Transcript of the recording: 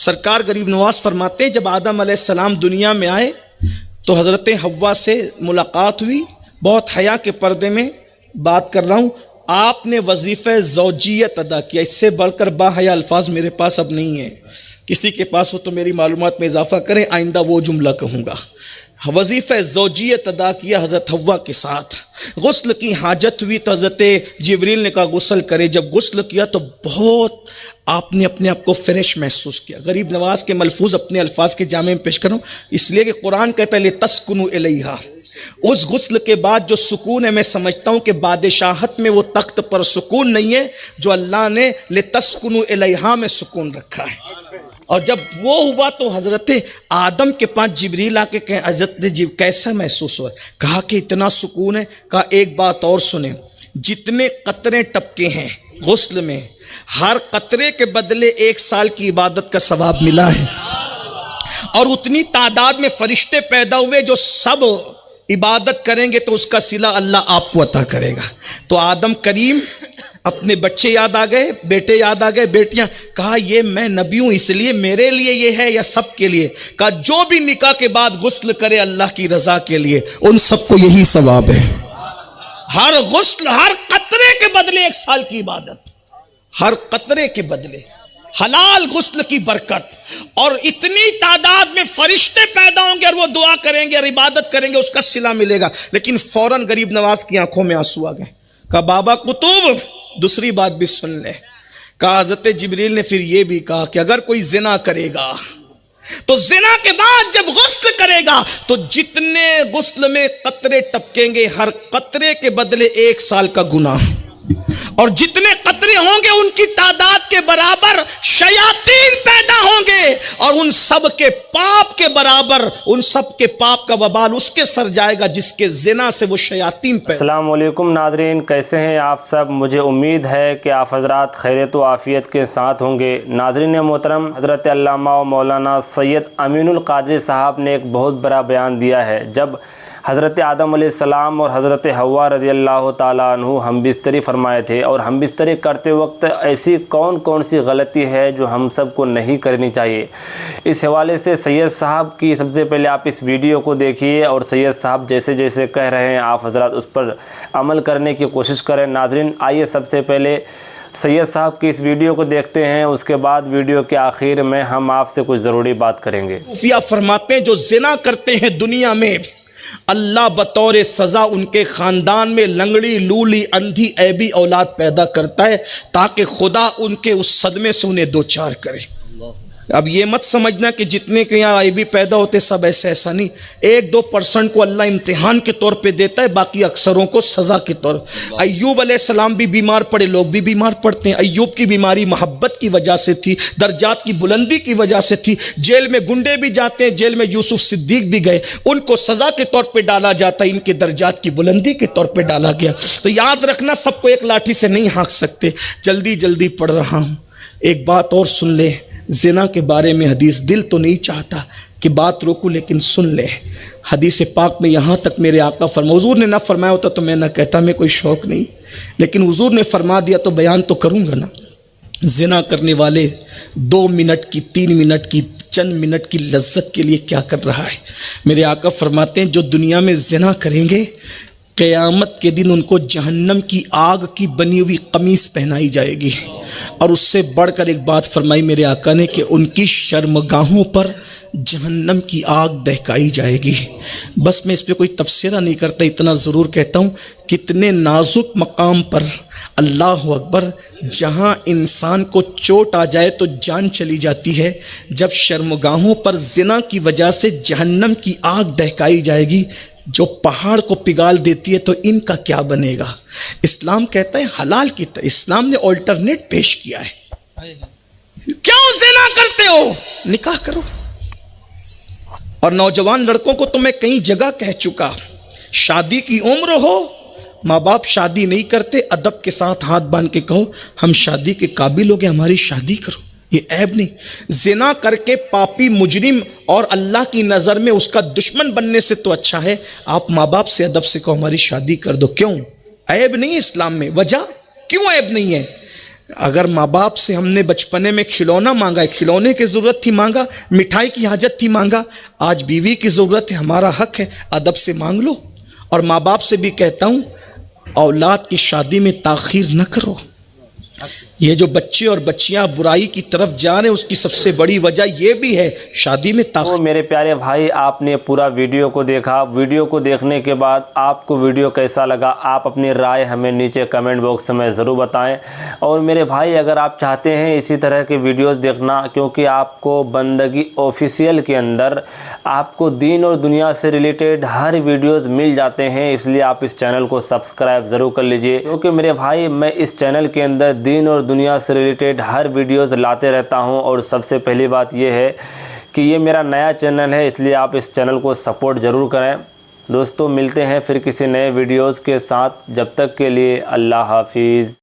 سرکار غریب نواز فرماتے ہیں جب آدم علیہ السلام دنیا میں آئے تو حضرت حوا سے ملاقات ہوئی، بہت حیا کے پردے میں بات کر رہا ہوں، آپ نے وظیفہ زوجیت ادا کیا، اس سے بڑھ کر با حیا الفاظ میرے پاس اب نہیں ہیں، کسی کے پاس ہو تو میری معلومات میں اضافہ کریں، آئندہ وہ جملہ کہوں گا۔ وظیفہ زوجیت ادا کیا حضرت حوا کے ساتھ، غسل کی حاجت ہوئی تو حضرت جبریل نے کہا غسل کرے، جب غسل کیا تو بہت آپ نے اپنے آپ کو فریش محسوس کیا۔ غریب نواز کے ملفوظ اپنے الفاظ کے جامع میں پیش کروں، اس لیے کہ قرآن کہتا ہے لِتَسْكُنُوا إِلَيْهَا، اس غسل کے بعد جو سکون ہے، میں سمجھتا ہوں کہ بادشاہت میں وہ تخت پر سکون نہیں ہے جو اللہ نے لِتَسْكُنُوا إِلَيْهَا میں سکون رکھا ہے۔ اور جب وہ ہوا تو حضرت آدم کے پاس جبریل آ کے کہیں حضرت کیسا محسوس ہوا؟ کہا کہ اتنا سکون ہے۔ کہا ایک بات اور سنیں، جتنے قطرے ٹپکے ہیں غسل میں، ہر قطرے کے بدلے 1 سال کی عبادت کا ثواب ملا ہے، اور اتنی تعداد میں فرشتے پیدا ہوئے جو سب عبادت کریں گے تو اس کا صلہ اللہ آپ کو عطا کرے گا۔ تو آدم کریم اپنے بچے یاد آ گئے، بیٹے یاد آ گئے، بیٹیاں، کہا یہ میں نبی ہوں اس لیے میرے لیے یہ ہے یا سب کے لیے؟ کہا جو بھی نکاح کے بعد غسل کرے اللہ کی رضا کے لیے ان سب کو یہی ثواب ہے۔ ہر غسل، ہر قطرے کے بدلے 1 سال کی عبادت، ہر قطرے کے بدلے حلال غسل کی برکت، اور اتنی تعداد میں فرشتے پیدا ہوں گے اور وہ دعا کریں گے اور عبادت کریں گے، اس کا صلہ ملے گا۔ لیکن فوراً غریب نواز کی آنکھوں میں آنسو آ گئے۔ کہا بابا قطب دوسری بات بھی سن لے۔ کہا حضرت جبریل نے پھر یہ بھی کہا کہ اگر کوئی زنا کرے گا تو زنا کے بعد جب غسل کرے گا تو جتنے غسل میں قطرے ٹپکیں گے ہر قطرے کے بدلے 1 سال کا گناہ، اور جتنے قطرے ہوں گے ان کی تعداد کے برابر شیاطین پیدا ہوں گے، اور ان سب کے پاپ کے برابر، ان سب کے پاپ کا وبال اس کے سر جائے گا جس کے زنا سے وہ شیاطین پیدا۔ السلام علیکم ناظرین، کیسے ہیں آپ سب؟ مجھے امید ہے کہ آپ حضرات خیریت و عافیت کے ساتھ ہوں گے۔ ناظرین محترم، حضرت علامہ و مولانا سید امین القادری صاحب نے ایک بہت بڑا بیان دیا ہے۔ جب حضرت آدم علیہ السلام اور حضرت حوا رضی اللہ تعالیٰ عنہ ہم بستری فرمائے تھے، اور ہم بستری کرتے وقت ایسی کون سی غلطی ہے جو ہم سب کو نہیں کرنی چاہیے، اس حوالے سے سید صاحب کی سب سے پہلے آپ اس ویڈیو کو دیکھیے، اور سید صاحب جیسے جیسے کہہ رہے ہیں آپ حضرات اس پر عمل کرنے کی کوشش کریں۔ ناظرین آئیے سب سے پہلے سید صاحب کی اس ویڈیو کو دیکھتے ہیں، اس کے بعد ویڈیو کے آخر میں ہم آپ سے کچھ ضروری بات کریں گے۔ صوفیہ فرماتے ہیں جو زنا کرتے ہیں دنیا میں، اللہ بطور سزا ان کے خاندان میں لنگڑی، لولی، اندھی، عیبی اولاد پیدا کرتا ہے تاکہ خدا ان کے اس صدمے سے انہیں دوچار کرے۔ اب یہ مت سمجھنا کہ جتنے کے یہاں عیبی پیدا ہوتے سب ایسا نہیں، 1-2% کو اللہ امتحان کے طور پہ دیتا ہے، باقی اکثروں کو سزا کے طور۔ ایوب علیہ السلام بھی بیمار پڑے، لوگ بھی بیمار پڑتے ہیں۔ ایوب کی بیماری محبت کی وجہ سے تھی، درجات کی بلندی کی وجہ سے تھی۔ جیل میں گنڈے بھی جاتے ہیں، جیل میں یوسف صدیق بھی گئے، ان کو سزا کے طور پہ ڈالا جاتا ہے، ان کے درجات کی بلندی کے طور پہ ڈالا گیا۔ تو یاد رکھنا سب کو ایک لاٹھی سے نہیں ہانک سکتے۔ جلدی پڑھ رہا ہوں، ایک بات اور سن لے زنا کے بارے میں حدیث، دل تو نہیں چاہتا کہ بات روکوں لیکن سن لے۔ حدیث پاک میں یہاں تک میرے آقا حضور نے نہ فرمایا ہوتا تو میں نہ کہتا، میں کوئی شوق نہیں، لیکن حضور نے فرما دیا تو بیان تو کروں گا نا۔ زنا کرنے والے 2 منٹ کی، 3 منٹ کی، چند منٹ کی لذت کے لیے کیا کر رہا ہے؟ میرے آقا فرماتے ہیں جو دنیا میں زنا کریں گے قیامت کے دن ان کو جہنم کی آگ کی بنی ہوئی قمیص پہنائی جائے گی، اور اس سے بڑھ کر ایک بات فرمائی میرے آقا نے کہ ان کی شرمگاہوں پر جہنم کی آگ دہکائی جائے گی۔ بس میں اس پہ کوئی تفسیرہ نہیں کرتا، اتنا ضرور کہتا ہوں کتنے نازک مقام پر، اللہ اکبر، جہاں انسان کو چوٹ آ جائے تو جان چلی جاتی ہے، جب شرمگاہوں پر زنا کی وجہ سے جہنم کی آگ دہکائی جائے گی جو پہاڑ کو پگھال دیتی ہے، تو ان کا کیا بنے گا؟ اسلام کہتا ہے حلال کی طرح، اسلام نے آلٹرنیٹ پیش کیا ہے۔ کیوں زنا کرتے ہو؟ نکاح کرو۔ اور نوجوان لڑکوں کو تو میں کئی جگہ کہہ چکا، شادی کی عمر ہو، ماں باپ شادی نہیں کرتے، ادب کے ساتھ ہاتھ باندھ کے کہو ہم شادی کے قابل ہو گئے، ہماری شادی کرو، یہ عیب نہیں۔ زنا کر کے پاپی مجرم اور اللہ کی نظر میں اس کا دشمن بننے سے تو اچھا ہے آپ ماں باپ سے ادب سے کہو ہماری شادی کر دو۔ کیوں؟ عیب نہیں اسلام میں۔ وجہ کیوں عیب نہیں ہے؟ اگر ماں باپ سے ہم نے بچپنے میں کھلونا مانگا ہے، کھلونے کی ضرورت تھی مانگا، مٹھائی کی حاجت تھی مانگا، آج بیوی کی ضرورت ہے، ہمارا حق ہے، ادب سے مانگ لو۔ اور ماں باپ سے بھی کہتا ہوں اولاد کی شادی میں تاخیر نہ کرو۔ یہ جو بچے اور بچیاں برائی کی طرف جا رہے ہیں اس کی سب سے بڑی وجہ یہ بھی ہے شادی میں تاخیر۔ تو میرے پیارے بھائی، آپ نے پورا ویڈیو کو دیکھا، ویڈیو کو دیکھنے کے بعد آپ کو ویڈیو کیسا لگا، آپ اپنی رائے ہمیں نیچے کمنٹ باکس میں ضرور بتائیں۔ اور میرے بھائی اگر آپ چاہتے ہیں اسی طرح کے ویڈیوز دیکھنا، کیونکہ آپ کو بندگی آفیشیل کے اندر آپ کو دین اور دنیا سے ریلیٹڈ ہر ویڈیوز مل جاتے ہیں، اس لیے آپ اس چینل کو سبسکرائب ضرور کر لیجئے، کیونکہ میرے بھائی میں اس چینل کے اندر دین اور دنیا سے ریلیٹڈ ہر ویڈیوز لاتے رہتا ہوں۔ اور سب سے پہلی بات یہ ہے کہ یہ میرا نیا چینل ہے، اس لیے آپ اس چینل کو سپورٹ ضرور کریں۔ دوستو ملتے ہیں پھر کسی نئے ویڈیوز کے ساتھ، جب تک کے لیے اللہ حافظ۔